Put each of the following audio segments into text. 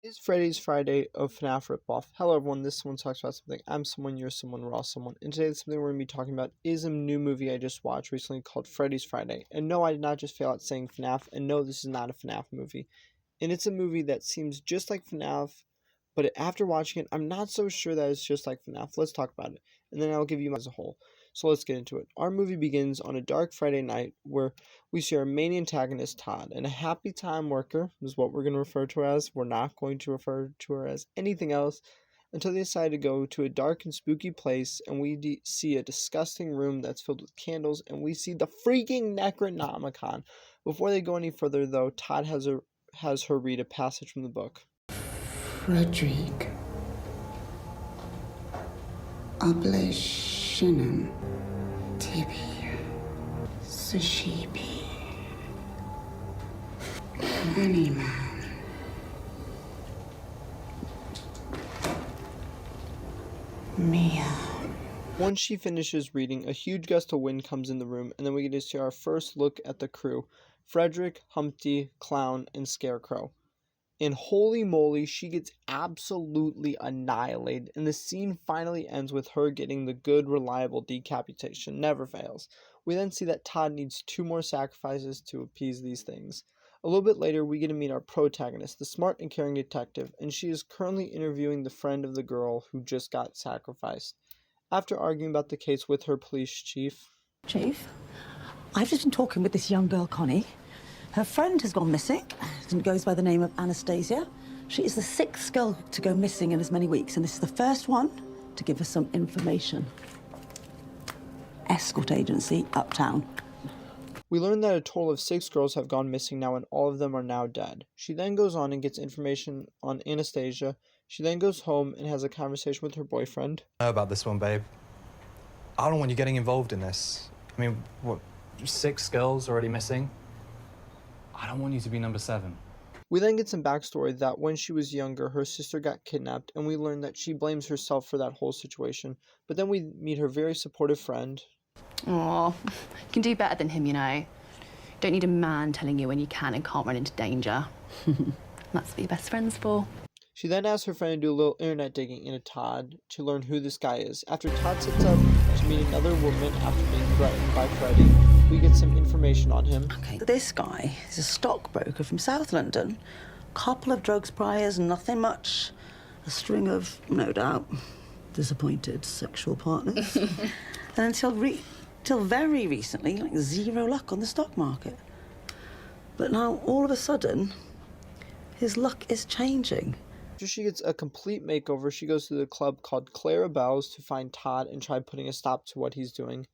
It's Freddy's Friday of FNAF Ripoff. Hello everyone, this one talks about something. I'm someone, you're someone, we're all someone. And today something we're going to be talking about is a new movie I just watched recently called Freddy's Friday. And no, I did not just fail at saying FNAF, and no, this is not a FNAF movie. And it's a movie that seems just like FNAF, but after watching it, I'm not so sure that it's just like FNAF. Let's talk about it, and then I'll give you my as a whole. So let's get into it. Our movie begins on a dark Friday night where we see our main antagonist, Todd, and a happy time worker is what we're going to refer to her as. We're not going to refer to her as anything else until they decide to go to a dark and spooky place, and we see a disgusting room that's filled with candles, and we see the freaking Necronomicon. Before they go any further, though, Todd has her read a passage from the book. Frederick Oblation Tibi Sushibi Animal Meow. Once she finishes reading, a huge gust of wind comes in the room, and then we get to see our first look at the crew: Frederick, Humpty, Clown, and Scarecrow. And holy moly, she gets absolutely annihilated, and the scene finally ends with her getting the good, reliable decapitation. Never fails. We then see that Todd needs 2 more sacrifices to appease these things. A little bit later, we get to meet our protagonist, the smart and caring detective, and she is currently interviewing the friend of the girl who just got sacrificed. After arguing about the case with her police chief, I've just been talking with this young girl, Connie. Her friend has gone missing and goes by the name of Anastasia. She is the 6th girl to go missing in as many weeks, and this is the first one to give us some information. Escort agency, Uptown. we learn that a total of 6 girls have gone missing now, and all of them are now dead. She then goes on and gets information on Anastasia. She then goes home and has a conversation with her boyfriend. I know about this one, babe. I don't want you getting involved in this. I mean, what, 6 girls already missing? I don't want you to be number 7. We then get some backstory that when she was younger, her sister got kidnapped, and we learn that she blames herself for that whole situation. But then we meet her very supportive friend. Aw, you can do better than him, you know. Don't need a man telling you when you can and can't run into danger. That's what your best friend's for. She then asks her friend to do a little internet digging into Todd to learn who this guy is. After Todd sets up to meet another woman after being threatened by Freddy, we get some information on him. Okay, this guy is a stockbroker from South London. Couple of drugs priors, nothing much. A string of, no doubt, disappointed sexual partners. And till very recently, like 0 luck on the stock market. But now, all of a sudden, his luck is changing. After she gets a complete makeover, she goes to the club called Clara Belle's to find Todd and try putting a stop to what he's doing.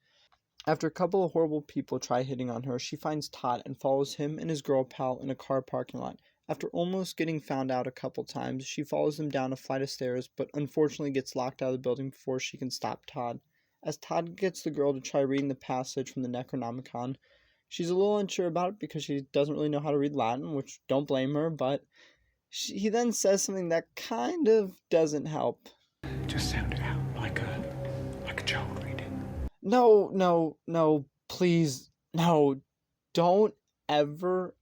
After a couple of horrible people try hitting on her, she finds Todd and follows him and his girl pal in a car parking lot. After almost getting found out a couple times, she follows them down a flight of stairs, but unfortunately gets locked out of the building before she can stop Todd. As Todd gets the girl to try reading the passage from the Necronomicon, she's a little unsure about it because she doesn't really know how to read Latin, which don't blame her, but he then says something that kind of doesn't help. Just sound it out like a child reading. No, please, no, don't ever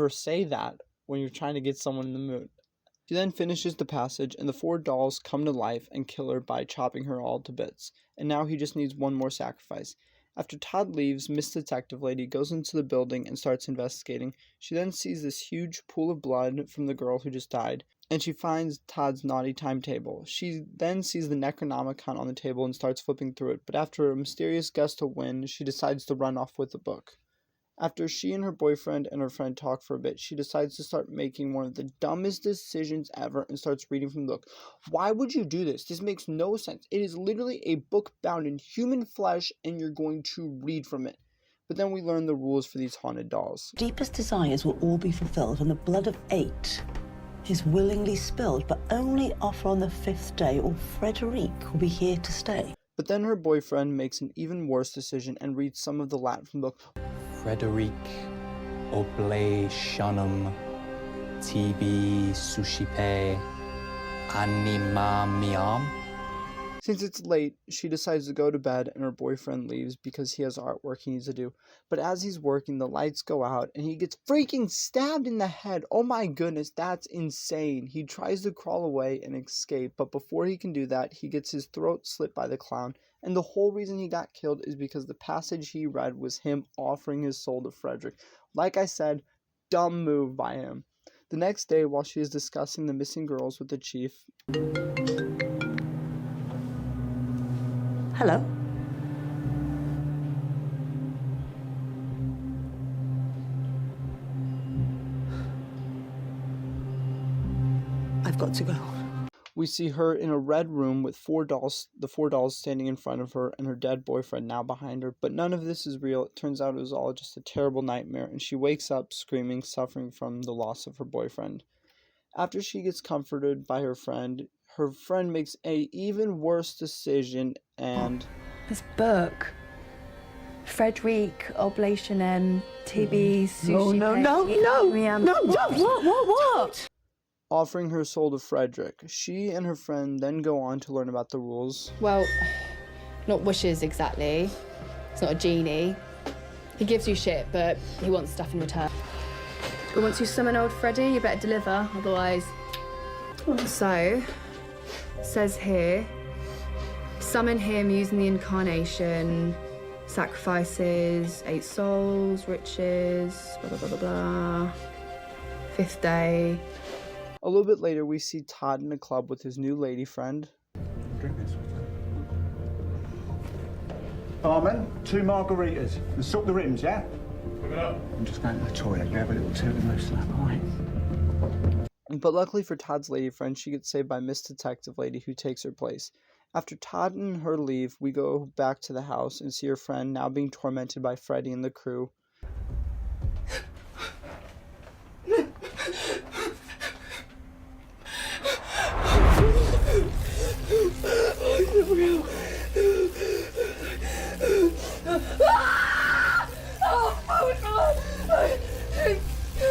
say that when you're trying to get someone in the mood. She then finishes the passage, and the 4 dolls come to life and kill her by chopping her all to bits. And now he just needs 1 more sacrifice. After Todd leaves, Miss Detective Lady goes into the building and starts investigating. She then sees this huge pool of blood from the girl who just died, and she finds Todd's naughty timetable. She then sees the Necronomicon on the table and starts flipping through it, but after a mysterious gust of wind, she decides to run off with the book. After she and her boyfriend and her friend talk for a bit, she decides to start making one of the dumbest decisions ever and starts reading from the book. Why would you do this? This makes no sense. It is literally a book bound in human flesh, and you're going to read from it. But then we learn the rules for these haunted dolls. Deepest desires will all be fulfilled when the blood of 8 is willingly spilled, but only offer on the 5th day, or Frederick will be here to stay. But then her boyfriend makes an even worse decision and reads some of the Latin from the book. Frederick Oblationum Tibi Sushipe Animamiam. Since it's late, she decides to go to bed and her boyfriend leaves because he has artwork he needs to do. But as he's working, the lights go out and he gets freaking stabbed in the head. Oh my goodness, that's insane. He tries to crawl away and escape, but before he can do that, he gets his throat slit by the clown. And the whole reason he got killed is because the passage he read was him offering his soul to Frederick. Like I said, dumb move by him. The next day, while she is discussing the missing girls with the chief... Hello. I've got to go. We see her in a red room with the four dolls standing in front of her and her dead boyfriend now behind her, but none of this is real. It turns out it was all just a terrible nightmare, and she wakes up screaming, suffering from the loss of her boyfriend. After she gets comforted by her friend makes a even worse decision and... This book. Frederick, Oblation M, TB, Sushi. No, what? offering her soul to Frederick. She and her friend then go on to learn about the rules. Well, not wishes exactly. It's not a genie. He gives you shit, but he wants stuff in return. But once you summon old Freddy, you better deliver, otherwise... So, says here, summon him using the incarnation, sacrifices, 8 souls, riches, blah, blah, blah, blah, blah. 5th day. A little bit later, we see Todd in a club with his new lady friend. Drink this. Barman, 2 margaritas. And salt the rims, yeah? I'm just going to the toilet. You have a little toot and loose that, all right? But luckily for Todd's lady friend, she gets saved by Miss Detective Lady, who takes her place. After Todd and her leave, we go back to the house and see her friend now being tormented by Freddy and the crew.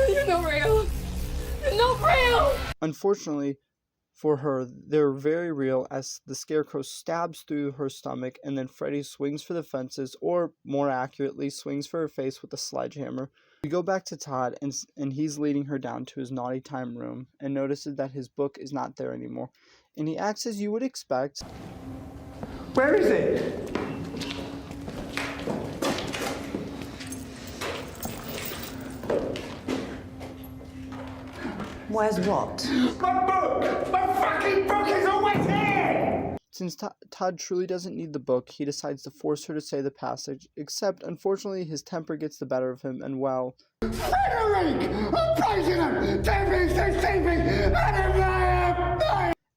You're not real. You're not real. Unfortunately for her, they're very real as the scarecrow stabs through her stomach and then Freddy swings for the fences, or more accurately, swings for her face with a sledgehammer. We go back to Todd and he's leading her down to his naughty time room and notices that his book is not there anymore. And he acts as you would expect. Where is it? Where's what? My book! My fucking book is always here! Since Todd truly doesn't need the book, he decides to force her to say the passage, except unfortunately his temper gets the better of him and well... Frederick! I'm praising him! Save me!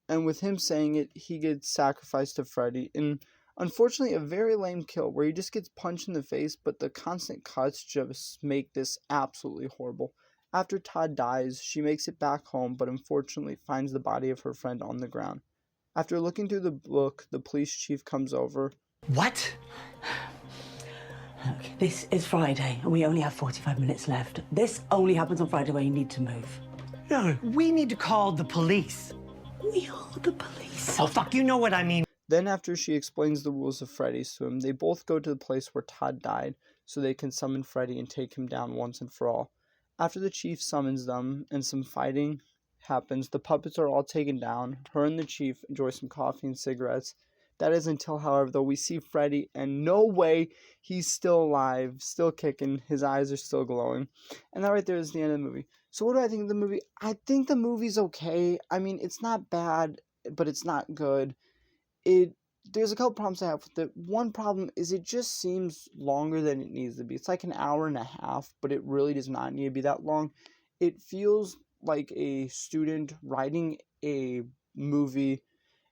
And with him saying it, he gets sacrificed to Freddy in, unfortunately, a very lame kill where he just gets punched in the face, but the constant cuts just make this absolutely horrible. After Todd dies, she makes it back home, but unfortunately finds the body of her friend on the ground. After looking through the book, the police chief comes over. What? Look, this is Friday, and we only have 45 minutes left. This only happens on Friday where you need to move. No, we need to call the police. We are the police. Oh, fuck, you know what I mean. Then after she explains the rules of Freddy's to him, they both go to the place where Todd died so they can summon Freddy and take him down once and for all. After the chief summons them and some fighting happens, the puppets are all taken down. Her and the chief enjoy some coffee and cigarettes. That is until, however, though we see Freddy and no way he's still alive, still kicking, his eyes are still glowing. And that right there is the end of the movie. So what do I think of the movie? I think the movie's okay. I mean, it's not bad, but it's not good. There's a couple problems I have with it. One problem is it just seems longer than it needs to be. It's like an hour and a half, but it really does not need to be that long. It feels like a student writing a movie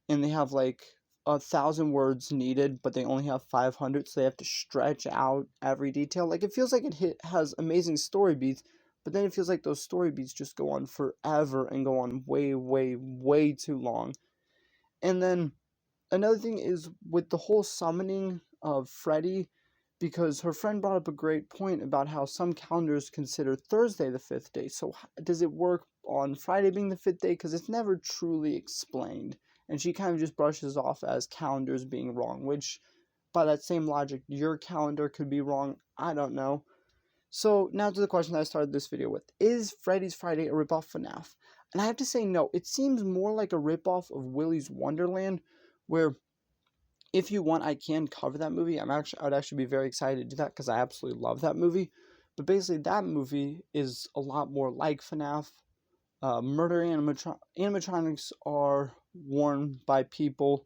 and they have like 1,000 words needed, but they only have 500, so they have to stretch out every detail. Like, it feels like it has amazing story beats, but then it feels like those story beats just go on forever and go on way, way, way too long. And then another thing is with the whole summoning of Freddy, because her friend brought up a great point about how some calendars consider Thursday the 5th day. So does it work on Friday being the 5th day? Because it's never truly explained. and she kind of just brushes off as calendars being wrong, which by that same logic, your calendar could be wrong. I don't know. So now to the question that I started this video with. Is Freddy's Friday a ripoff FNAF? And I have to say no. It seems more like a ripoff of Willy's Wonderland, where if you want, I can cover that movie. I would actually be very excited to do that because I absolutely love that movie. But basically, that movie is a lot more like FNAF. Murder animatronics are worn by people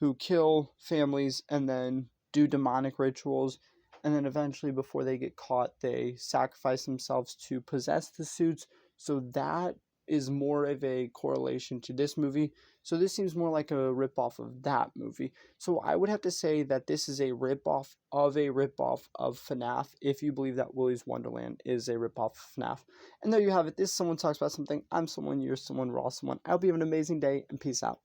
who kill families and then do demonic rituals, and then eventually, before they get caught, they sacrifice themselves to possess the suits. So that is more of a correlation to this movie. So this seems more like a ripoff of that movie. So I would have to say that this is a ripoff of FNAF, if you believe that Willy's Wonderland is a ripoff of FNAF. And there you have it. This is Someone Talks About Something. I'm someone, you're someone, we're all someone. I hope you have an amazing day, and peace out.